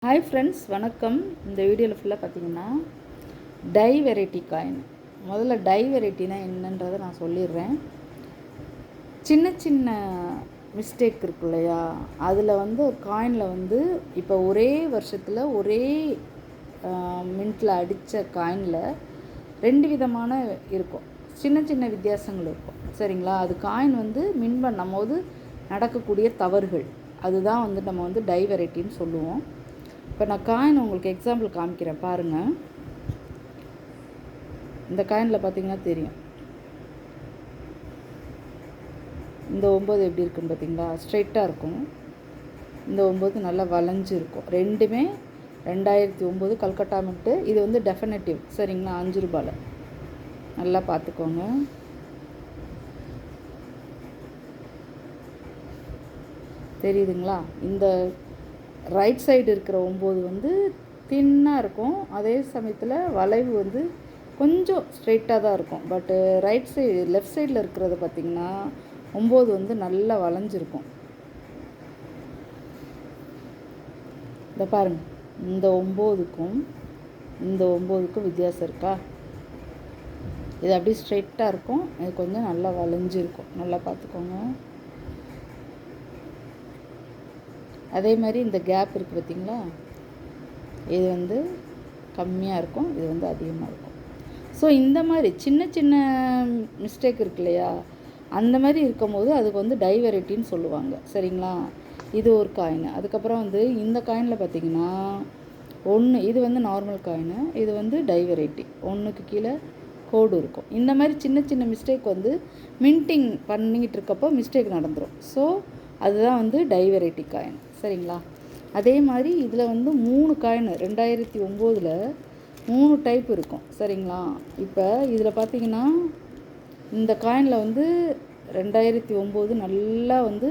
Hi friends, வணக்கம். இந்த வீடியோவில் ஃபுல்லாக பார்த்தீங்கன்னா டை வெரைட்டி காயின். முதல்ல டை வெரைட்டினா என்னன்றதை நான் சொல்லிடுறேன். சின்ன சின்ன மிஸ்டேக் இருக்கு இல்லையா, அதில் வந்து காயினில் வந்து இப்போ ஒரே வருஷத்தில் ஒரே மின்ட்டில் அடித்த காயினில் 2 விதமான இருக்கும். சின்ன சின்ன வித்தியாசங்கள் இருக்கும். சரிங்களா? அது காயின் வந்து மின் பண்ணும் போது நடக்கக்கூடிய தவறுகள், அதுதான் வந்து நம்ம வந்து டை வெரைட்டின்னு சொல்லுவோம். இப்போ நான் காயின் உங்களுக்கு எக்ஸாம்பிள் காமிக்கிறேன் பாருங்கள். இந்த காயினில் பார்த்தீங்கன்னா தெரியும், இந்த 9 எப்படி இருக்குன்னு பார்த்தீங்களா? ஸ்ட்ரெயிட்டாக இருக்கும். இந்த 9 நல்லா வளைஞ்சு இருக்கும். ரெண்டுமே 2009 கல்கட்டா மின்ட்டு. இது வந்து டெஃபினட்டிவ். சரிங்களா? 5 ரூபாயில் நல்லா பார்த்துக்கோங்க. தெரியுதுங்களா? இந்த ரைட் சைடு இருக்கிற 9 வந்து தின்னாக இருக்கும். அதே சமயத்தில் வளைவு வந்து கொஞ்சம் ஸ்ட்ரெயிட்டாக தான் இருக்கும். பட்டு ரைட் சைடு லெஃப்ட் சைடில் இருக்கிறத பார்த்திங்கன்னா 9 வந்து நல்லா வளைஞ்சிருக்கும். இந்த பாருங்கள், இந்த 9க்கும் இந்த 9க்கும் வித்தியாசம் இருக்கா? இது அப்படியே ஸ்ட்ரெயிட்டாக இருக்கும், இது கொஞ்சம் நல்லா வளைஞ்சிருக்கும். நல்லா பார்த்துக்கோங்க. அதே மாதிரி இந்த கேப் இருக்குது பார்த்திங்களா? இது வந்து கம்மியாக இருக்கும், இது வந்து அதிகமாக இருக்கும். ஸோ இந்த மாதிரி சின்ன சின்ன மிஸ்டேக் இருக்கு இல்லையா, அந்த மாதிரி இருக்கும்போது அதுக்கு வந்து டை வெரைட்டின்னு சொல்லுவாங்க. சரிங்களா? இது ஒரு காயின். அதுக்கப்புறம் வந்து இந்த காயினில் பார்த்திங்கன்னா இது வந்து நார்மல் காயின், இது வந்து டை வெரைட்டி. 1க்கு கீழே கோடு இருக்கும். இந்த மாதிரி சின்ன சின்ன மிஸ்டேக் வந்து மின்ட்டிங் பண்ணிக்கிட்டு இருக்கப்போ மிஸ்டேக் நடந்துடும். ஸோ அதுதான் வந்து டை வெரைட்டி காயின். சரிங்களா? அதே மாதிரி இதில் வந்து 3 காயின் 2009 3 டைப் இருக்கும். சரிங்களா? இப்போ இதில் பார்த்தீங்கன்னா இந்த காயினில் வந்து 2009 நல்லா வந்து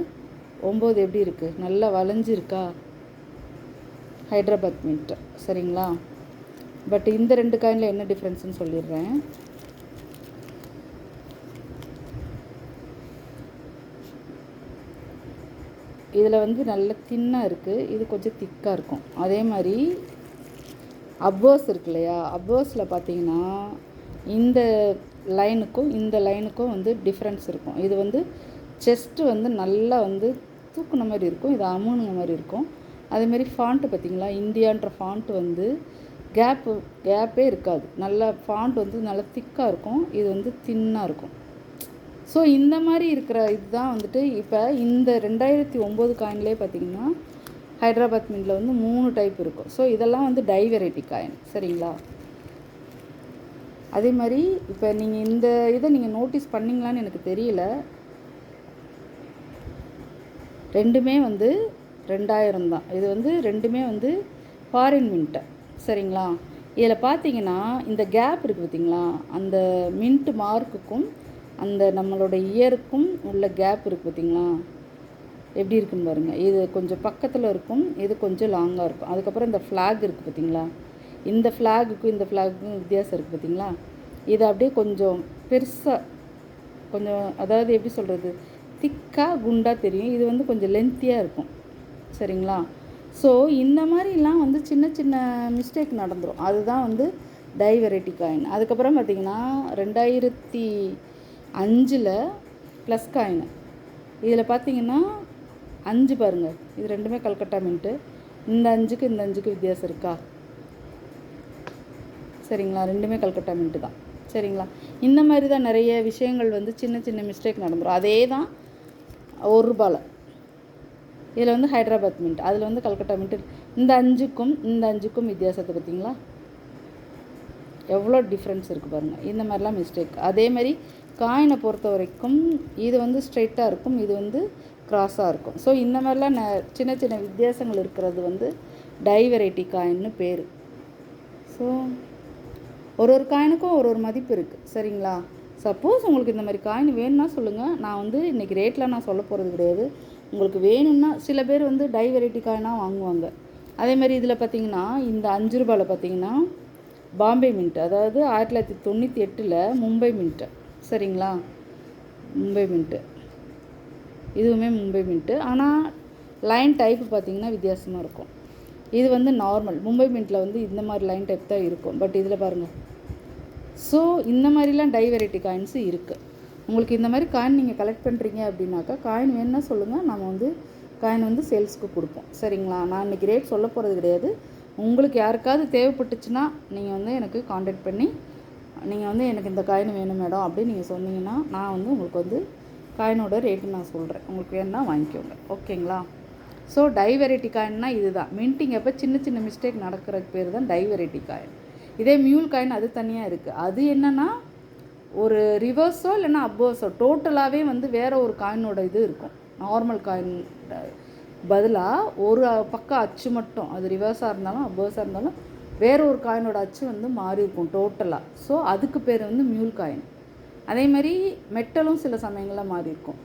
9 எப்படி இருக்குது? நல்லா வளைஞ்சிருக்கா? ஹைதராபாத் மின்ட். சரிங்களா? பட் இந்த 2 காயினில் என்ன டிஃப்ரென்ஸ்னு சொல்லிடுறேன். இதில் வந்து நல்ல தின்னாக இருக்குது, இது கொஞ்சம் திக்காக இருக்கும். அதே மாதிரி அப்வர்ஸ் இருக்கு இல்லையா, அப்வர்ஸில் பார்த்தீங்கன்னா இந்த லைனுக்கும் இந்த லைனுக்கும் வந்து டிஃப்ரென்ஸ் இருக்கும். இது வந்து செஸ்ட்டு வந்து நல்லா வந்து தூக்குன மாதிரி இருக்கும், இது அமுனுங்க மாதிரி இருக்கும். அதேமாதிரி ஃபாண்ட்டு பார்த்திங்களா, இந்தியான்ற ஃபாண்ட்டு வந்து கேப்பே இருக்காது. நல்லா ஃபாண்ட் வந்து நல்லா திக்காக இருக்கும், இது வந்து தின்னாக இருக்கும். ஸோ இந்த மாதிரி இருக்கிற இதுதான் வந்துட்டு இப்போ இந்த 2009 காயின்லேயே பார்த்திங்கன்னா ஹைதராபாத் மின்ட்டில் வந்து 3 டைப் இருக்கும். ஸோ இதெல்லாம் வந்து டை வெரைட்டி காயின். சரிங்களா? அதே மாதிரி இப்போ நீங்கள் இந்த இதை நீங்கள் நோட்டீஸ் பண்ணிங்களான்னு எனக்கு தெரியல. ரெண்டுமே வந்து 2000 தான். இது வந்து ரெண்டுமே வந்து ஃபாரின் மின்ட்டு. சரிங்களா? இதில் பார்த்தீங்கன்னா இந்த கேப் இருக்குது பார்த்திங்களா, அந்த மின்ட் மார்க்குக்கும் அந்த நம்மளோட இயருக்கும் உள்ள கேப் இருக்குது பார்த்திங்களா, எப்படி இருக்குன்னு பாருங்கள். இது கொஞ்சம் பக்கத்தில் இருக்கும், இது கொஞ்சம் லாங்காக இருக்கும். அதுக்கப்புறம் இந்த ஃப்ளாக் இருக்குது பார்த்திங்களா, இந்த ஃப்ளாகுக்கும் இந்த ஃப்ளாகுக்கும் வித்தியாசம் இருக்குது பார்த்திங்களா. இது அப்படியே கொஞ்சம் பெருசாக கொஞ்சம், அதாவது எப்படி சொல்கிறது, திக்காக குண்டாக தெரியும். இது வந்து கொஞ்சம் லென்த்தியாக இருக்கும். சரிங்களா? ஸோ இந்த மாதிரிலாம் வந்து சின்ன சின்ன மிஸ்டேக் நடந்துடும். அதுதான் வந்து டை வெரைட்டி காயின். அதுக்கப்புறம் பார்த்திங்கன்னா 2005 ப்ளஸ் காயின். இதில் பார்த்திங்கன்னா 5 பாருங்கள், இது ரெண்டுமே கல்கட்டா மின்ட்டு. இந்த 5க்கு இந்த 5க்கு வித்தியாசம் இருக்கா? சரிங்களா? ரெண்டுமே கல்கட்டா மின்ட்டு தான். சரிங்களா? இந்த மாதிரி தான் நிறைய விஷயங்கள் வந்து சின்ன சின்ன மிஸ்டேக் நடந்துடும். அதே தான் 1 ரூபாயில். இதில் வந்து ஹைதராபாத் மின்ட், அதில் வந்து கல்கட்டா மின்ட்டு. இந்த 5க்கும் இந்த 5க்கும் வித்தியாசத்தை பார்த்திங்களா, எவ்வளோ டிஃப்ரென்ஸ் இருக்குது பாருங்கள். இந்த மாதிரிலாம் மிஸ்டேக். அதேமாதிரி காயினை பொறுத்த வரைக்கும் இது வந்து ஸ்ட்ரெயிட்டாக இருக்கும், இது வந்து க்ராஸாக இருக்கும். ஸோ இந்த மாதிரிலாம் சின்ன சின்ன வித்தியாசங்கள் இருக்கிறது வந்து டை வெரைட்டி காயின்னு பேர். ஸோ ஒரு காயினுக்கும் ஒரு மதிப்பு இருக்குது. சரிங்களா? சப்போஸ் உங்களுக்கு இந்த மாதிரி காயின் வேணும்னா சொல்லுங்கள். நான் வந்து இன்றைக்கி ரேட்டில் நான் சொல்ல போகிறது கிடையாது. உங்களுக்கு வேணும்னா சில பேர் வந்து டை வெரைட்டி காயினாக வாங்குவாங்க. அதேமாதிரி இதில் பார்த்திங்கன்னா இந்த 5 ரூபாயில் பார்த்திங்கன்னா பாம்பே மின்ட்டு, அதாவது 1998 மும்பை மின்ட்டு. சரிங்களா? மும்பை மின்ட்டு, இதுவுமே மும்பை மின்ட்டு. ஆனால் லைன் டைப்பு பார்த்திங்கன்னா வித்தியாசமாக இருக்கும். இது வந்து நார்மல். மும்பை மின்ட்டில் வந்து இந்த மாதிரி லைன் டைப் தான் இருக்கும். பட் இதில் பாருங்கள். ஸோ இந்த மாதிரிலாம் டை வெரைட்டி காயின்ஸு இருக்குது. உங்களுக்கு இந்த மாதிரி காயின் நீங்கள் கலெக்ட் பண்ணுறீங்க அப்படின்னாக்கா காயின் வேணுன்னா சொல்லுங்கள், நம்ம வந்து காயின் வந்து சேல்ஸுக்கு கொடுப்போம். சரிங்களா? நான் இன்றைக்கி ரேட் சொல்ல போகிறது கிடையாது. உங்களுக்கு யாருக்காவது தேவைப்பட்டுச்சுன்னா நீங்கள் வந்து எனக்கு காண்டாக்ட் பண்ணி நீங்கள் வந்து எனக்கு இந்த காயின் வேணும் மேடம் அப்படின்னு நீங்கள் சொன்னீங்கன்னா நான் வந்து உங்களுக்கு வந்து காயினோட ரேட்டு நான் சொல்கிறேன். உங்களுக்கு வேணுன்னா வாங்கிக்கோங்க. ஓகேங்களா? ஸோ டை வெரைட்டி காயின்னா இது தான். மின்ட்டிங் அப்போ சின்ன சின்ன மிஸ்டேக் நடக்கிறதுக்கு பேர் தான் டை வெரைட்டி காயின். இதே மியூல் காயின் அது தனியாக இருக்குது. அது என்னென்னா ஒரு ரிவர்ஸோ இல்லைன்னா அப்போஸோ டோட்டலாகவே வந்து வேறு ஒரு காயினோட இது இருக்கும். நார்மல் காயின் பதிலாக ஒரு பக்கம் அச்சு மட்டும், அது ரிவர்ஸாக இருந்தாலும் அப்போஸாக இருந்தாலும் வேறு ஒரு காயினோட அச்சு வந்து மாறி இருக்கும் டோட்டலாக. ஸோ அதுக்கு பேர் வந்து மியூல் காயின். அதே மாதிரி மெட்டலும் சில சமயங்களில் மாறி இருக்கும்.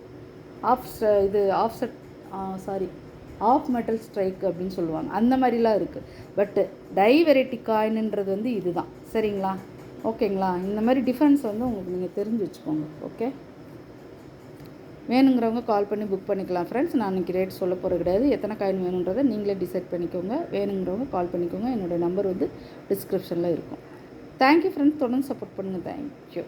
ஆஃப் மெட்டல் ஸ்ட்ரைக் அப்படின்னு சொல்லுவாங்க. அந்த மாதிரிலாம் இருக்குது. பட்டு டை வெரைட்டி காயின்ன்றது வந்து இது தான். சரிங்களா? ஓகேங்களா? இந்த மாதிரி டிஃப்ரென்ஸ் வந்து உங்களுக்கு நீங்கள் தெரிஞ்சு வச்சுக்கோங்க. ஓகே, வேணுங்கிறவங்க கால் பண்ணி புக் பண்ணிக்கலாம் ஃப்ரெண்ட்ஸ். நான் இன்றைக்கி ரேட் சொல்ல போகிறது கிடையாது. எத்தனை காயின் வேணுன்றதை நீங்களே டிசைட் பண்ணிக்கோங்க. வேணுங்கிறவங்க கால் பண்ணிக்கோங்க. என்னோடய நம்பர் வந்து டிஸ்கிரிப்ஷனில் இருக்கும். Thank you friends. தொடர்ந்து சப்போர்ட் பண்ணுங்கள். தேங்க்யூ.